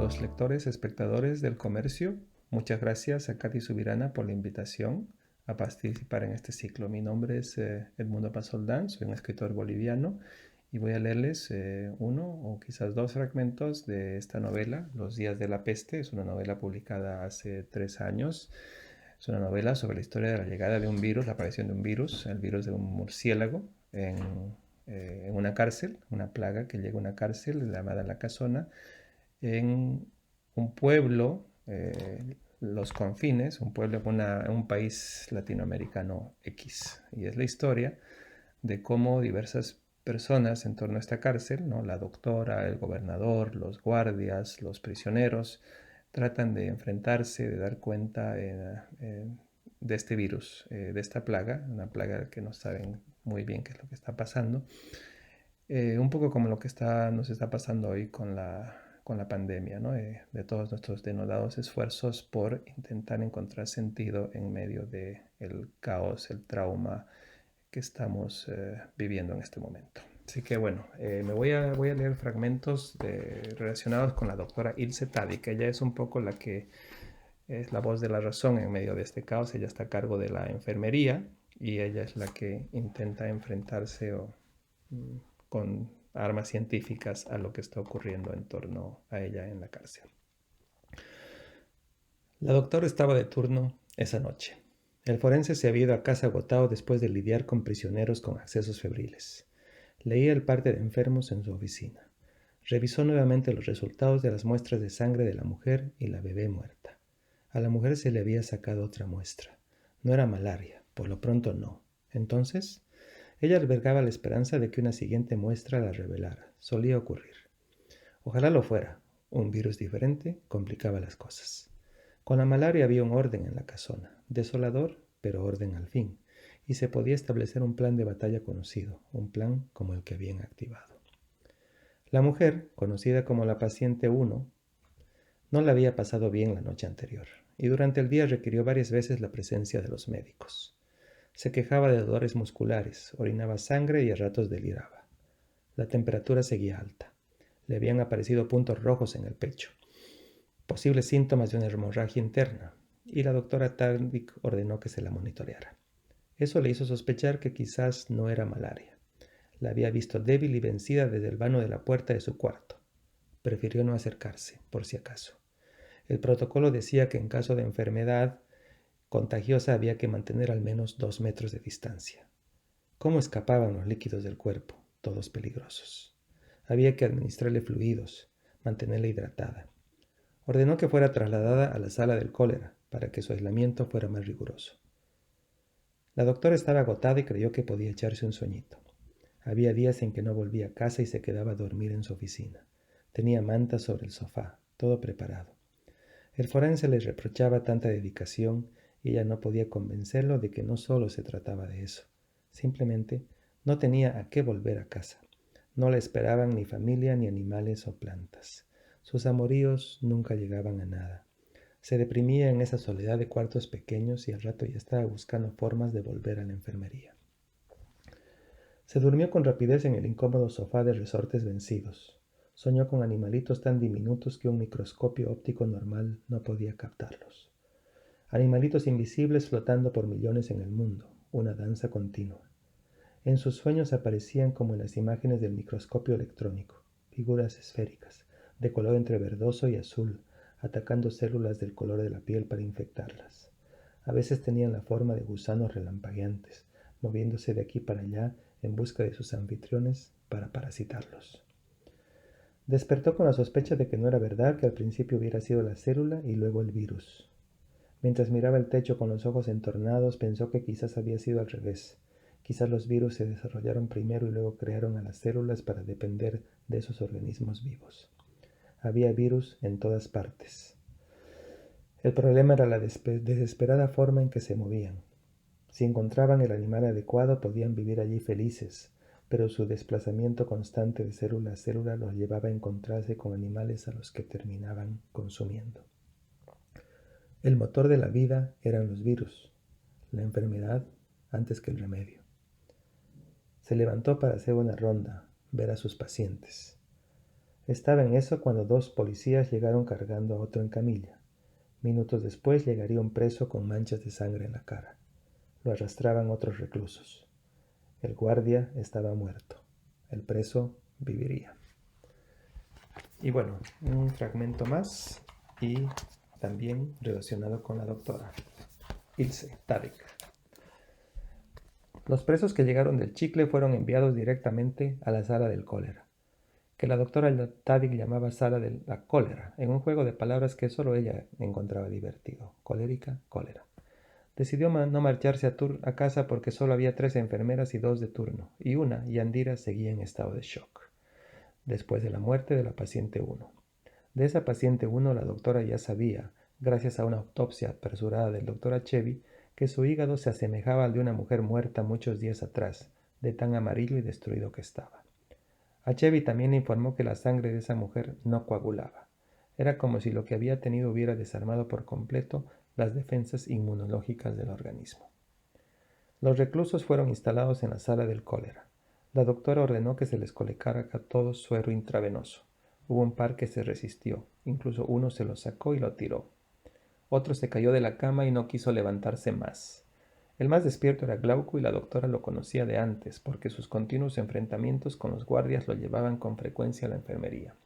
los lectores, espectadores del comercio. Muchas gracias a Katy Subirana por la invitación a participar en este ciclo. Mi nombre es Edmundo Pasoldán, soy un escritor boliviano y voy a leerles uno o quizás dos fragmentos de esta novela, Los días de la peste. Es una novela publicada hace 3 años. Es una novela sobre la historia de la llegada de un virus, la aparición de un virus, el virus de un murciélago en una cárcel, una plaga que llega a una cárcel llamada La Casona, en un pueblo, los confines, un pueblo, un país latinoamericano X. Y es la historia de cómo diversas personas en torno a esta cárcel, ¿no? La doctora, el gobernador, los guardias, los prisioneros, tratan de enfrentarse, de dar cuenta de este virus, de esta plaga, una plaga que no saben muy bien qué es lo que está pasando. Un poco como lo que nos está pasando hoy con la pandemia, ¿no? De todos nuestros denodados esfuerzos por intentar encontrar sentido en medio del caos, el trauma que estamos viviendo en este momento. Así que bueno, voy a leer fragmentos relacionados con la doctora Ilse Tadi, que ella es un poco la que es la voz de la razón en medio de este caos. Ella está a cargo de la enfermería y ella es la que intenta enfrentarse con armas científicas a lo que está ocurriendo en torno a ella en la cárcel. La doctora estaba de turno esa noche. El forense se había ido a casa agotado después de lidiar con prisioneros con accesos febriles. Leía el parte de enfermos en su oficina. Revisó nuevamente los resultados de las muestras de sangre de la mujer y la bebé muerta. A la mujer se le había sacado otra muestra. No era malaria, por lo pronto no. Entonces, ella albergaba la esperanza de que una siguiente muestra la revelara. Solía ocurrir. Ojalá lo fuera. Un virus diferente complicaba las cosas. Con la malaria había un orden en la casona. Desolador, pero orden al fin. Y se podía establecer un plan de batalla conocido, un plan como el que habían activado. La mujer, conocida como la paciente 1, no la había pasado bien la noche anterior, y durante el día requirió varias veces la presencia de los médicos. Se quejaba de dolores musculares, orinaba sangre y a ratos deliraba. La temperatura seguía alta. Le habían aparecido puntos rojos en el pecho, posibles síntomas de una hemorragia interna, y la doctora Tardik ordenó que se la monitoreara. Eso le hizo sospechar que quizás no era malaria. La había visto débil y vencida desde el vano de la puerta de su cuarto. Prefirió no acercarse, por si acaso. El protocolo decía que en caso de enfermedad contagiosa había que mantener al menos 2 metros de distancia. ¿Cómo escapaban los líquidos del cuerpo? Todos peligrosos. Había que administrarle fluidos, mantenerla hidratada. Ordenó que fuera trasladada a la sala del cólera para que su aislamiento fuera más riguroso. La doctora estaba agotada y creyó que podía echarse un sueñito. Había días en que no volvía a casa y se quedaba a dormir en su oficina. Tenía mantas sobre el sofá, todo preparado. El forense le reprochaba tanta dedicación y ella no podía convencerlo de que no solo se trataba de eso. Simplemente no tenía a qué volver a casa. No la esperaban ni familia, ni animales o plantas. Sus amoríos nunca llegaban a nada. Se deprimía en esa soledad de cuartos pequeños y al rato ya estaba buscando formas de volver a la enfermería. Se durmió con rapidez en el incómodo sofá de resortes vencidos. Soñó con animalitos tan diminutos que un microscopio óptico normal no podía captarlos. Animalitos invisibles flotando por millones en el mundo, una danza continua. En sus sueños aparecían como en las imágenes del microscopio electrónico, figuras esféricas, de color entre verdoso y azul, atacando células del color de la piel para infectarlas. A veces tenían la forma de gusanos relampagueantes, moviéndose de aquí para allá en busca de sus anfitriones para parasitarlos. Despertó con la sospecha de que no era verdad que al principio hubiera sido la célula y luego el virus. Mientras miraba el techo con los ojos entornados, pensó que quizás había sido al revés. Quizás los virus se desarrollaron primero y luego crearon a las células para depender de esos organismos vivos. Había virus en todas partes. El problema era la desesperada forma en que se movían. Si encontraban el animal adecuado, podían vivir allí felices, pero su desplazamiento constante de célula a célula los llevaba a encontrarse con animales a los que terminaban consumiendo. El motor de la vida eran los virus, la enfermedad antes que el remedio. Se levantó para hacer una ronda, ver a sus pacientes. Estaba en eso cuando 2 policías llegaron cargando a otro en camilla. Minutos después llegaría un preso con manchas de sangre en la cara. Lo arrastraban otros reclusos. El guardia estaba muerto. El preso viviría. Y bueno, un fragmento más y también relacionado con la doctora Ilse Tadic. Los presos que llegaron del Chicle fueron enviados directamente a la sala del cólera, que la doctora Tadic llamaba sala de la cólera, en un juego de palabras que solo ella encontraba divertido. Colérica, cólera. Decidió no marcharse a casa porque solo había 3 enfermeras y 2 de turno, y una, Yandira, seguía en estado de shock, después de la muerte de la paciente 1. De esa paciente 1 la doctora ya sabía, gracias a una autopsia apresurada del doctor Achevi, que su hígado se asemejaba al de una mujer muerta muchos días atrás, de tan amarillo y destruido que estaba. Achevi también le informó que la sangre de esa mujer no coagulaba. Era como si lo que había tenido hubiera desarmado por completo las defensas inmunológicas del organismo. Los reclusos fueron instalados en la sala del cólera. La doctora ordenó que se les colocara a todos suero intravenoso. Hubo un par que se resistió, incluso uno se lo sacó y lo tiró. Otro se cayó de la cama y no quiso levantarse más. El más despierto era Glauco y la doctora lo conocía de antes, porque sus continuos enfrentamientos con los guardias lo llevaban con frecuencia a la enfermería.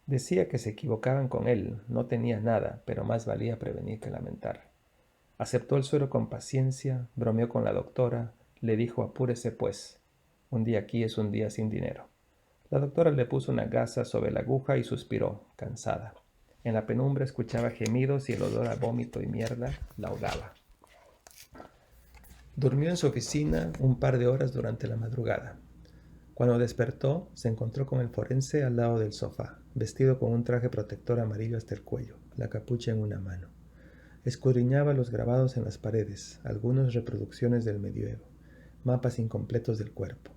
Decía que se equivocaban con él, no tenía nada, pero más valía prevenir que lamentar. Aceptó el suero con paciencia, bromeó con la doctora, le dijo apúrese pues, un día aquí es un día sin dinero. La doctora le puso una gasa sobre la aguja y suspiró, cansada. En la penumbra escuchaba gemidos y el olor a vómito y mierda la ahogaba. Durmió en su oficina un par de horas durante la madrugada. Cuando despertó, se encontró con el forense al lado del sofá, vestido con un traje protector amarillo hasta el cuello, la capucha en una mano. Escudriñaba los grabados en las paredes, algunas reproducciones del medioevo, mapas incompletos del cuerpo.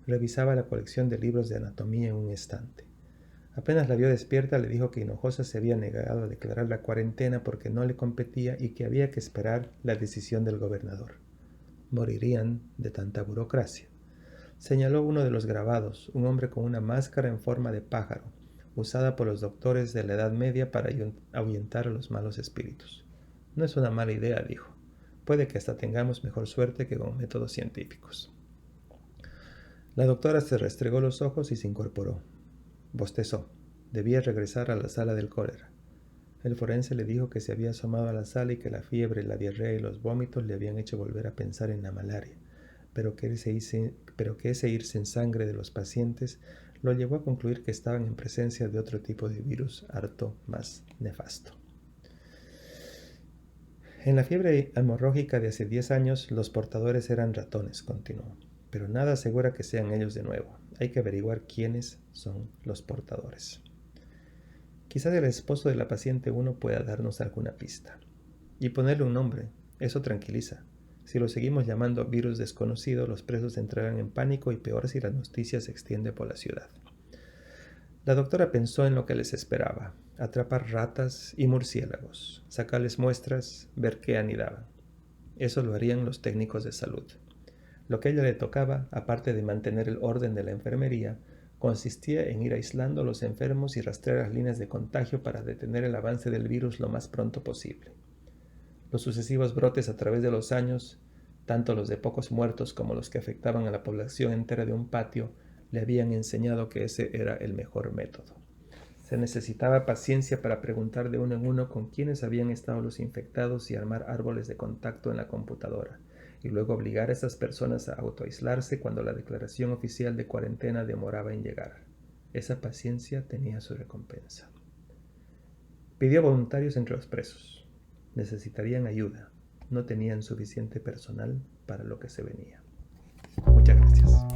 Revisaba la colección de libros de anatomía en un estante. Apenas la vio despierta, le dijo que Hinojosa se había negado a declarar la cuarentena porque no le competía y que había que esperar la decisión del gobernador. Morirían de tanta burocracia. Señaló uno de los grabados, un hombre con una máscara en forma de pájaro, usada por los doctores de la Edad Media para ahuyentar a los malos espíritus. No es una mala idea, dijo. Puede que hasta tengamos mejor suerte que con métodos científicos. La doctora se restregó los ojos y se incorporó. Bostezó. Debía regresar a la sala del cólera. El forense le dijo que se había asomado a la sala y que la fiebre, la diarrea y los vómitos le habían hecho volver a pensar en la malaria, pero que ese irse en sangre de los pacientes lo llevó a concluir que estaban en presencia de otro tipo de virus harto más nefasto. En la fiebre hemorrágica de hace 10 años, los portadores eran ratones, continuó, pero nada asegura que sean ellos de nuevo. Hay que averiguar quiénes son los portadores. Quizás el esposo de la paciente 1 pueda darnos alguna pista. Y ponerle un nombre, eso tranquiliza. Si lo seguimos llamando virus desconocido, los presos entrarán en pánico y peor si la noticia se extiende por la ciudad. La doctora pensó en lo que les esperaba: atrapar ratas y murciélagos, sacarles muestras, ver qué anidaban. Eso lo harían los técnicos de salud. Lo que a ella le tocaba, aparte de mantener el orden de la enfermería, consistía en ir aislando a los enfermos y rastrear las líneas de contagio para detener el avance del virus lo más pronto posible. Los sucesivos brotes a través de los años, tanto los de pocos muertos como los que afectaban a la población entera de un patio, le habían enseñado que ese era el mejor método. Se necesitaba paciencia para preguntar de uno en uno con quiénes habían estado los infectados y armar árboles de contacto en la computadora, y luego obligar a esas personas a autoaislarse cuando la declaración oficial de cuarentena demoraba en llegar. Esa paciencia tenía su recompensa. Pidió voluntarios entre los presos. Necesitarían ayuda. No tenían suficiente personal para lo que se venía. Muchas gracias.